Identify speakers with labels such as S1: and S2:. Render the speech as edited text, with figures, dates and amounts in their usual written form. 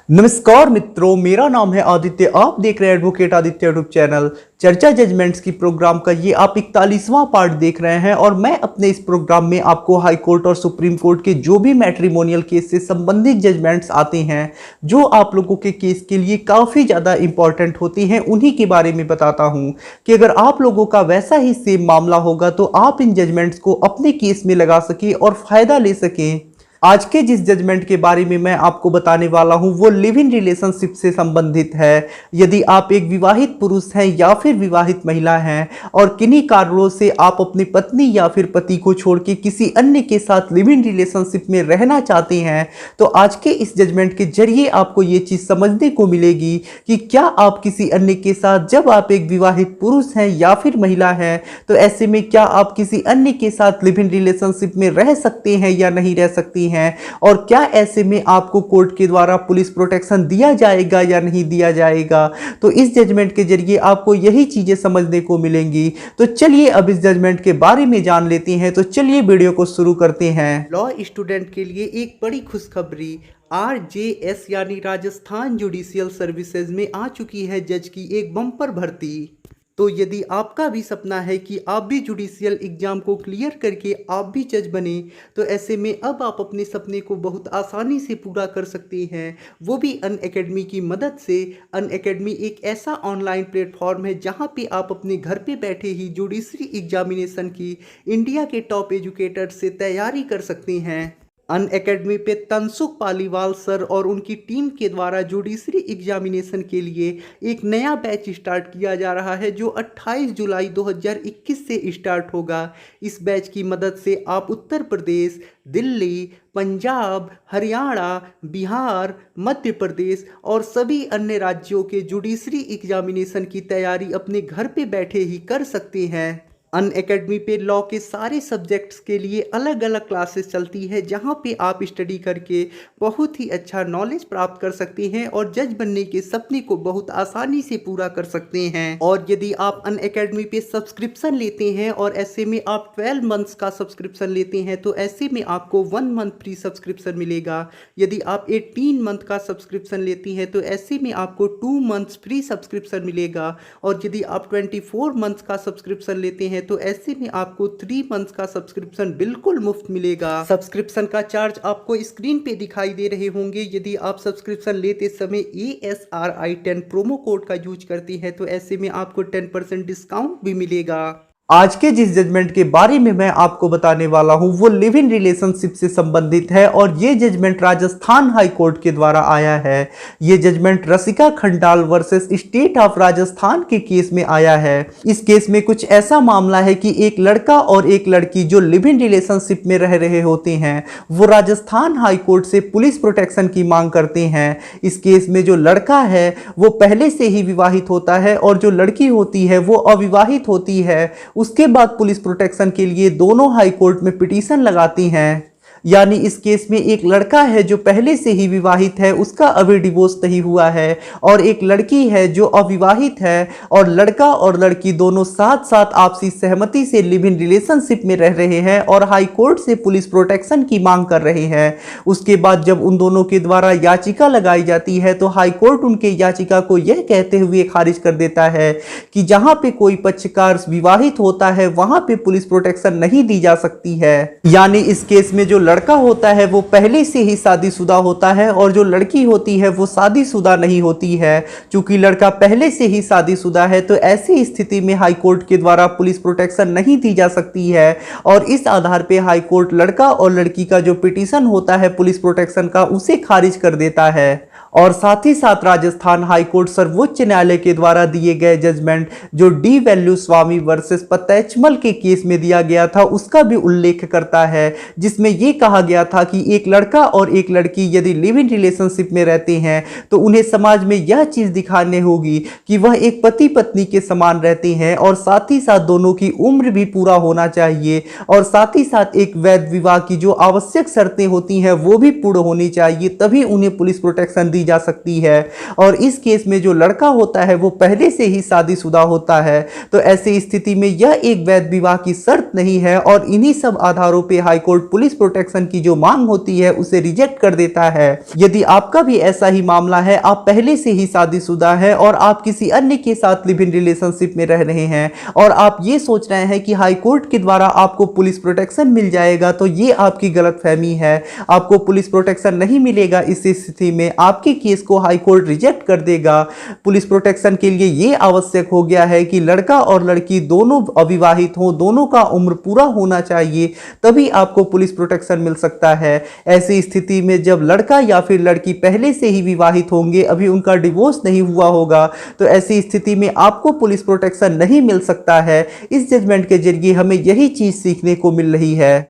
S1: नमस्कार मित्रों, मेरा नाम है आदित्य। आप देख रहे हैं एडवोकेट आदित्य यूट्यूब चैनल। चर्चा जजमेंट्स की प्रोग्राम का ये आप 41वां पार्ट देख रहे हैं और मैं अपने इस प्रोग्राम में आपको हाई कोर्ट और सुप्रीम कोर्ट के जो भी मैट्रिमोनियल केस से संबंधित जजमेंट्स आते हैं, जो आप लोगों के केस के लिए काफ़ी ज़्यादा इंपॉर्टेंट होती हैं, उन्हीं के बारे में बताता हूँ कि अगर आप लोगों का वैसा ही सेम मामला होगा तो आप इन जजमेंट्स को अपने केस में लगा सकें और फ़ायदा ले सकें। आज के जिस जजमेंट के बारे में मैं आपको बताने वाला हूं वो लिव इन रिलेशनशिप से संबंधित है। यदि आप एक विवाहित पुरुष हैं या फिर विवाहित महिला हैं और किन्हीं कारणों से आप अपनी पत्नी या फिर पति को छोड़ के किसी अन्य के साथ लिव इन रिलेशनशिप में रहना चाहते हैं, तो आज के इस जजमेंट के जरिए आपको ये चीज़ समझने को मिलेगी कि क्या आप किसी अन्य के साथ, जब आप एक विवाहित पुरुष हैं या फिर महिला हैं, तो ऐसे में क्या आप किसी अन्य के साथ लिव इन रिलेशनशिप में रह सकते हैं या नहीं रह सकती हैं, और क्या ऐसे में आपको कोर्ट के द्वारा पुलिस प्रोटेक्शन दिया जाएगा या नहीं दिया जाएगा। तो इस जजमेंट के जरिए आपको यही चीजें समझने को मिलेंगी। तो चलिए अब इस जजमेंट के बारे में जान लेते हैं। तो चलिए वीडियो को शुरू करते हैं। लॉ स्टूडेंट के लिए एक बड़ी खुशखबरी, RJS यानी राजस्थान जुडिशियल सर्विसेज में आ चुकी है जज की एक बम्पर भर्ती। तो यदि आपका भी सपना है कि आप भी जुडिशियल एग्जाम को क्लियर करके आप भी जज बने, तो ऐसे में अब आप अपने सपने को बहुत आसानी से पूरा कर सकते हैं, वो भी अनअकैडमी की मदद से। अनअकैडमी एक ऐसा ऑनलाइन प्लेटफॉर्म है जहां पे आप अपने घर पे बैठे ही जुडिशरी एग्जामिनेशन की इंडिया के टॉप एजुकेटर से तैयारी कर सकते हैं। अनअकैडमी पे तनसुख पालीवाल सर और उनकी टीम के द्वारा जुडिशरी एग्जामिनेशन के लिए एक नया बैच स्टार्ट किया जा रहा है, जो 28 जुलाई 2021 से स्टार्ट होगा। इस बैच की मदद से आप उत्तर प्रदेश, दिल्ली, पंजाब, हरियाणा, बिहार, मध्य प्रदेश और सभी अन्य राज्यों के जुडिशरी एग्जामिनेशन की तैयारी अपने घर पे बैठे ही कर सकते हैं। अनअकैडमी पे लॉ के सारे सब्जेक्ट्स के लिए अलग अलग क्लासेस चलती है, जहां पे आप स्टडी करके बहुत ही अच्छा नॉलेज प्राप्त कर सकते हैं और जज बनने के सपने को बहुत आसानी से पूरा कर सकते हैं। और यदि आप अनअकैडमी पे सब्सक्रिप्शन लेते हैं और ऐसे में आप 12 मंथ्स का सब्सक्रिप्शन लेते हैं, तो ऐसे में आपको 1 मंथ फ्री सब्सक्रिप्शन मिलेगा। यदि आप 18 मंथ का सब्सक्रिप्शन लेती हैं, तो ऐसे में आपको 2 मंथ्स फ्री सब्सक्रिप्शन मिलेगा। और यदि आप 24 मंथ्स का सब्सक्रिप्शन लेते हैं, तो ऐसे में आपको 3 मंथ्स का सब्सक्रिप्शन बिल्कुल मुफ्त मिलेगा। सब्सक्रिप्शन का चार्ज आपको स्क्रीन पे दिखाई दे रहे होंगे। यदि आप सब्सक्रिप्शन लेते समय ASRI10 प्रोमो कोड का यूज करती है, तो ऐसे में आपको 10% डिस्काउंट भी मिलेगा। आज के जिस जजमेंट के बारे में मैं आपको बताने वाला हूं वो लिव इन रिलेशनशिप से संबंधित है और ये जजमेंट राजस्थान हाई कोर्ट के द्वारा आया है। ये judgment Rasika Khandal versus State of Rajasthan के केस में आया है। इस केस में कुछ ऐसा मामला है कि एक लड़का और एक लड़की जो लिव इन रिलेशनशिप में रह रहे होते हैं, वो राजस्थान हाई कोर्ट से पुलिस प्रोटेक्शन की मांग करते हैं। इस केस में जो लड़का है वो पहले से ही विवाहित होता है और जो लड़की होती है वो अविवाहित होती है। उसके बाद पुलिस प्रोटेक्शन के लिए दोनों हाई कोर्ट में पिटीशन लगाती हैं। यानी इस केस में एक लड़का है जो पहले से ही विवाहित है, उसका अभी डिवोर्स नहीं हुआ है, और एक लड़की है जो अविवाहित है, और लड़का और लड़की दोनों साथ साथ आपसी सहमति से लिव इन रिलेशनशिप में रह रहे हैं और हाई कोर्ट से पुलिस प्रोटेक्शन की मांग कर रहे हैं। उसके बाद जब उन दोनों के द्वारा याचिका लगाई जाती है, तो हाई कोर्ट उनके याचिका को यह कहते हुए खारिज कर देता है कि जहां पे कोई पक्षकार विवाहित होता है वहां पे पुलिस प्रोटेक्शन नहीं दी जा सकती है। यानी इस केस में जो लड़का होता है वो पहले से ही शादीशुदा होता है और जो लड़की होती है वो शादीशुदा नहीं होती है। चूंकि लड़का पहले से ही शादीशुदा है, तो ऐसी स्थिति में हाई कोर्ट के द्वारा पुलिस प्रोटेक्शन नहीं दी जा सकती है, और इस आधार पे हाई कोर्ट लड़का और लड़की का जो पिटीशन होता है पुलिस प्रोटेक्शन का, उसे खारिज कर देता है। और साथ ही साथ राजस्थान हाई कोर्ट सर्वोच्च न्यायालय के द्वारा दिए गए जजमेंट जो डी वैल्यू स्वामी वर्सेस पतैचमल के केस में दिया गया था, उसका भी उल्लेख करता है, जिसमें यह कहा गया था कि एक लड़का और एक लड़की यदि लिव इन रिलेशनशिप में रहते हैं, तो उन्हें समाज में यह चीज दिखाने होगी कि वह एक पति पत्नी के समान रहते हैं, और साथ ही साथ दोनों की उम्र भी पूरा होना चाहिए, और साथ ही साथ एक वैध विवाह की जो आवश्यक शर्तें होती हैं वो भी पूर्ण होनी चाहिए, तभी उन्हें पुलिस प्रोटेक्शन दी जा सकती है। और इस केस में जो लड़का होता है वो पहले से ही शादीशुदा होता है, तो ऐसी स्थिति में यह एक वैध विवाह की शर्त नहीं है और इन्हीं सब आधारों पे हाईकोर्ट पुलिस प्रोटेक्शन की जो मांग होती है उसे रिजेक्ट कर देता है। यदि आपका भी ऐसा ही मामला है, आप पहले से ही शादीशुदा है और आप किसी अन्य के साथ लिव इन रिलेशनशिप में रह रहे हैं और आप ये सोच रहे हैं कि हाईकोर्ट के द्वारा आपको पुलिस प्रोटेक्शन मिल जाएगा, तो ये आपकी गलतफहमी है। आपको पुलिस प्रोटेक्शन नहीं मिलेगा। इस स्थिति में आपके केस को हाईकोर्ट रिजेक्ट कर देगा। पुलिस प्रोटेक्शन के लिए यह आवश्यक हो गया है कि लड़का और लड़की दोनों अविवाहित हों, दोनों का उम्र पूरा होना चाहिए, तभी आपको पुलिस प्रोटेक्शन मिल सकता है। ऐसी स्थिति में जब लड़का या फिर लड़की पहले से ही विवाहित होंगे, अभी उनका डिवोर्स नहीं हुआ होगा, तो ऐसी स्थिति में आपको पुलिस प्रोटेक्शन नहीं मिल सकता है। इस जजमेंट के जरिए हमें यही चीज सीखने को मिल रही है।